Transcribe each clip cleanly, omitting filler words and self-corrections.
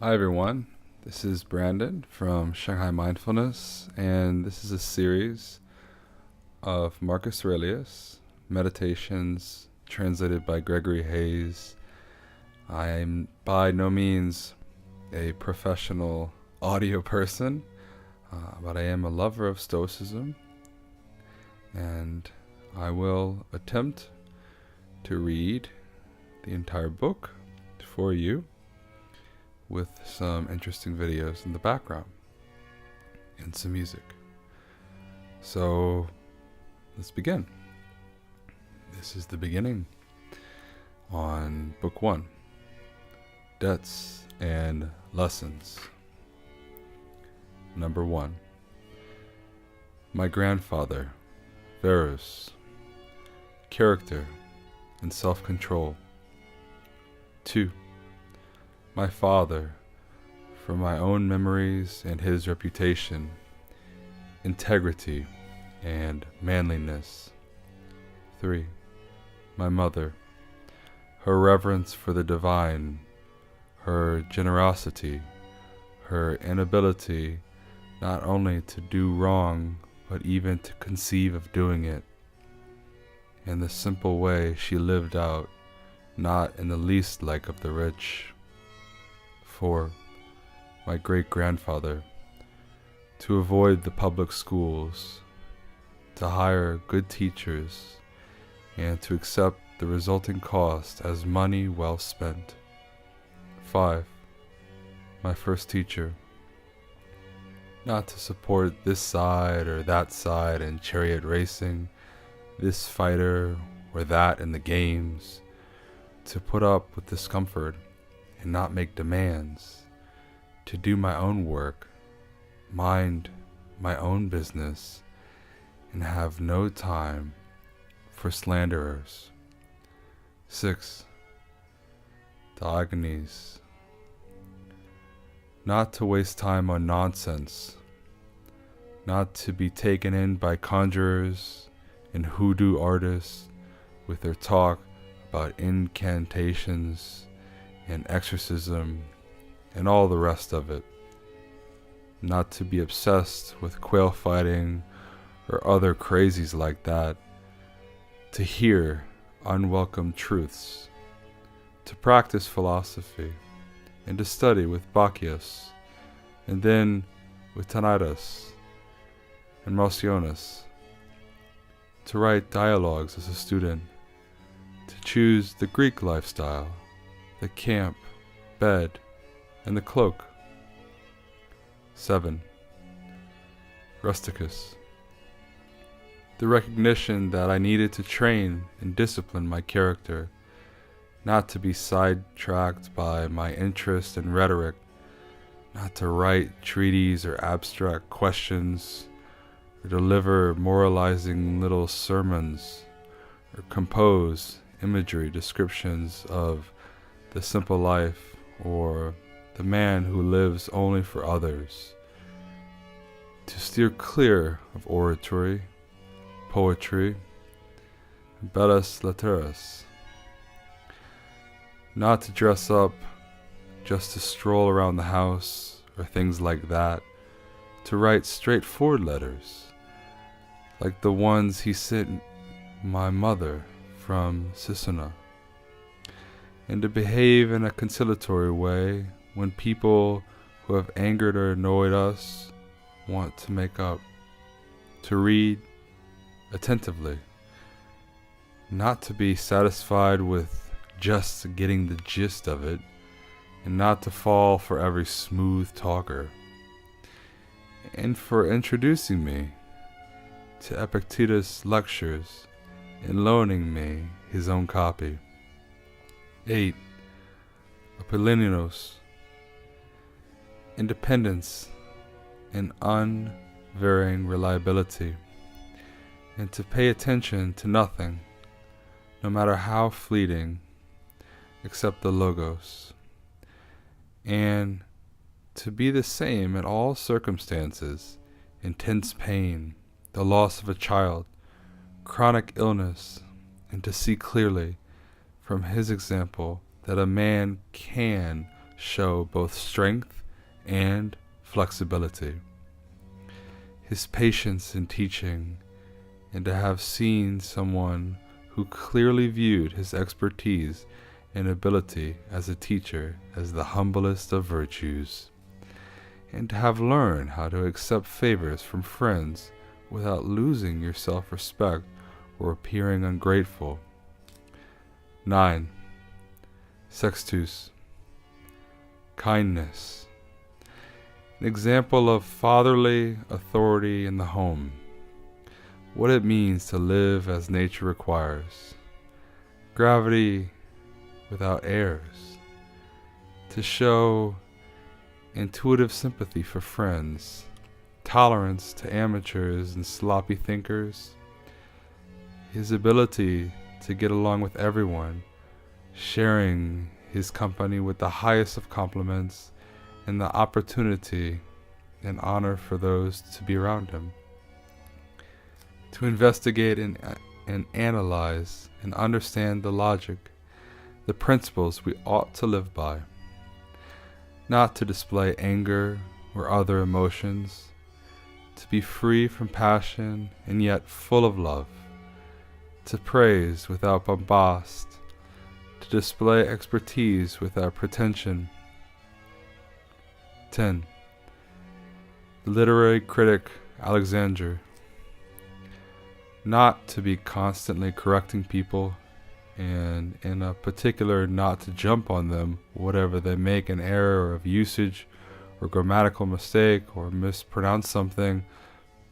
Hi everyone, this is Brandon from Shanghai Mindfulness, and this is a series of Marcus Aurelius meditations translated by Gregory Hays. I'm by no means a professional audio person, but I am a lover of Stoicism, and I will attempt to read the entire book for you, with some interesting videos in the background and some music. So let's begin. This is the beginning on Book 1, Debts and Lessons. Number 1. My grandfather, Verus, character and self-control. 2. My father, from my own memories and his reputation, integrity and manliness. 3. My mother, her reverence for the divine, her generosity, her inability not only to do wrong, but even to conceive of doing it, and the simple way she lived out, not in the least like of the rich. 4. My great-grandfather, to avoid the public schools, to hire good teachers, and to accept the resulting cost as money well spent. 5. My first teacher, not to support this side or that side in chariot racing, this fighter or that in the games, to put up with discomfort and not make demands, to do my own work, mind my own business, and have no time for slanderers. 6. Diogenes, not to waste time on nonsense, not to be taken in by conjurers and hoodoo artists with their talk about incantations and exorcism and all the rest of it, not to be obsessed with quail fighting or other crazies like that, to hear unwelcome truths, to practice philosophy, and to study with Bacchius, and then with Tanitas and Marcionus, to write dialogues as a student, to choose the Greek lifestyle, the camp, bed, and the cloak. 7. Rusticus, the recognition that I needed to train and discipline my character, not to be sidetracked by my interest in rhetoric, not to write treatises or abstract questions, or deliver moralizing little sermons, or compose imagery descriptions of the simple life, or the man who lives only for others, to steer clear of oratory, poetry, and belles lettres, not to dress up just to stroll around the house or things like that, to write straightforward letters, like the ones he sent my mother from Sicina, and to behave in a conciliatory way when people who have angered or annoyed us want to make up, to read attentively, not to be satisfied with just getting the gist of it, and not to fall for every smooth talker, and for introducing me to Epictetus' lectures and loaning me his own copy. 8. Apollonius, independence and unvarying reliability, and to pay attention to nothing, no matter how fleeting, except the logos, and to be the same in all circumstances, intense pain, the loss of a child, chronic illness, and to see clearly from his example that a man can show both strength and flexibility. His patience in teaching, and to have seen someone who clearly viewed his expertise and ability as a teacher as the humblest of virtues, and to have learned how to accept favors from friends without losing your self-respect or appearing ungrateful. 9. Sextus. Kindness. An example of fatherly authority in the home. What it means to live as nature requires. Gravity without airs. To show intuitive sympathy for friends. Tolerance to amateurs and sloppy thinkers. His ability to get along with everyone, sharing his company with the highest of compliments, and the opportunity and honor for those to be around him. To investigate and analyze and understand the logic, the principles we ought to live by. Not to display anger or other emotions, to be free from passion and yet full of love, to praise without bombast, to display expertise without pretension. 10. The literary critic Alexander. Not to be constantly correcting people, and in a particular not to jump on them whatever they make an error of usage or grammatical mistake or mispronounce something,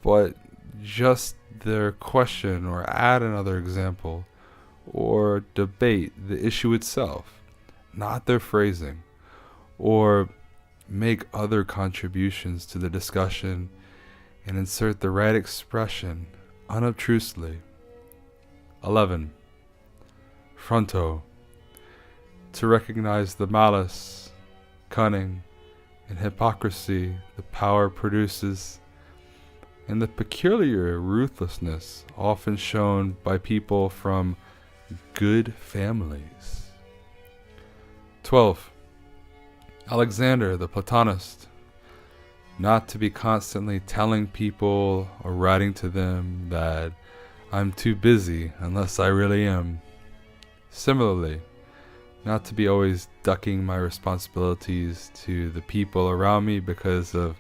but just their question or add another example or debate the issue itself, not their phrasing, or make other contributions to the discussion and insert the right expression unobtrusively. 11. Fronto. To recognize the malice, cunning, and hypocrisy the power produces, and the peculiar ruthlessness often shown by people from good families. 12. Alexander the Platonist. Not to be constantly telling people or writing to them that I'm too busy unless I really am. Similarly, not to be always ducking my responsibilities to the people around me because of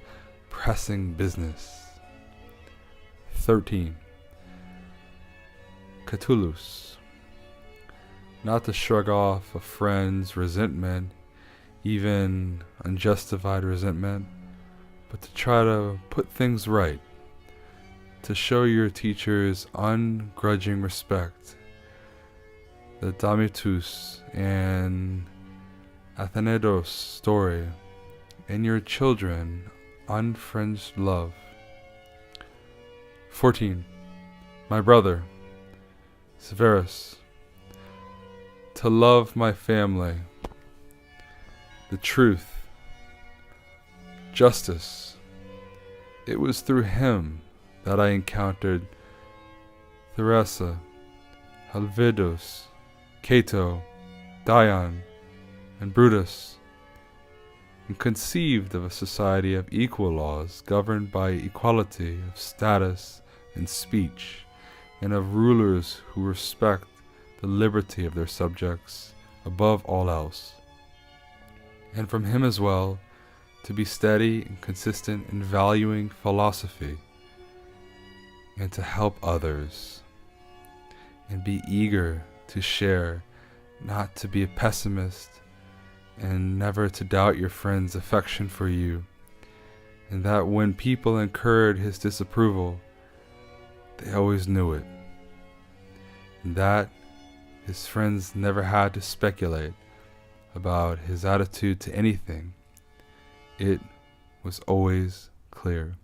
pressing business. 13. Catullus. Not to shrug off a friend's resentment, even unjustified resentment, but to try to put things right, to show your teachers ungrudging respect, the Damitus and Athenaeus story, and your children unfringed love. 14. My brother, Severus. To love my family, the truth, justice. It was through him that I encountered Theresa, Helvidius, Cato, Dion, and Brutus, and conceived of a society of equal laws governed by equality of status and speech, and of rulers who respect the liberty of their subjects above all else. And from him as well, to be steady and consistent in valuing philosophy, and to help others, and be eager to share, not to be a pessimist, and never to doubt your friend's affection for you, and that when people incurred his disapproval, they always knew it, and that his friends never had to speculate about his attitude to anything. It was always clear.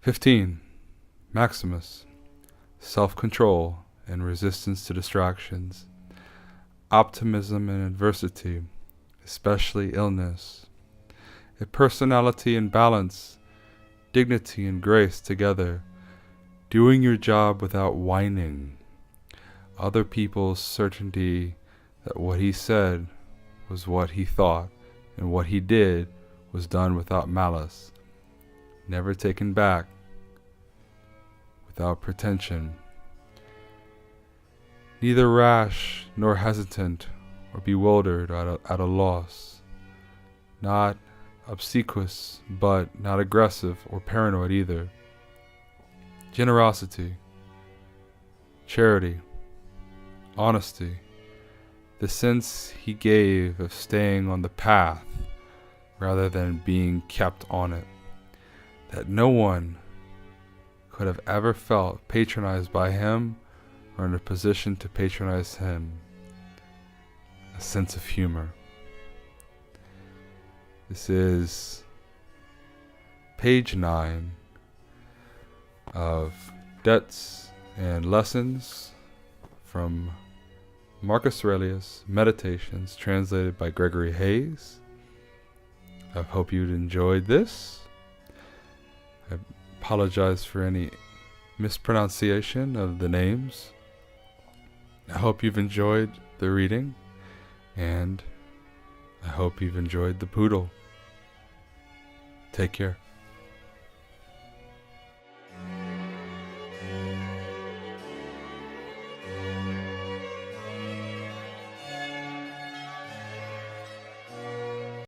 15. Maximus. Self-control and resistance to distractions. Optimism in adversity, especially illness. A personality in balance, dignity and grace together. Doing your job without whining. Other people's certainty that what he said was what he thought, and what he did was done without malice, never taken back, without pretension, neither rash nor hesitant or bewildered at a loss, not obsequious but not aggressive or paranoid either. Generosity, charity, honesty, the sense he gave of staying on the path rather than being kept on it, that no one could have ever felt patronized by him or in a position to patronize him. A sense of humor. This is page 9 of Debts and Lessons from Marcus Aurelius Meditations, translated by Gregory Hays. I hope you'd enjoyed this. I apologize for any mispronunciation of the names. I hope you've enjoyed the reading, and I hope you've enjoyed the Poodle. Take care.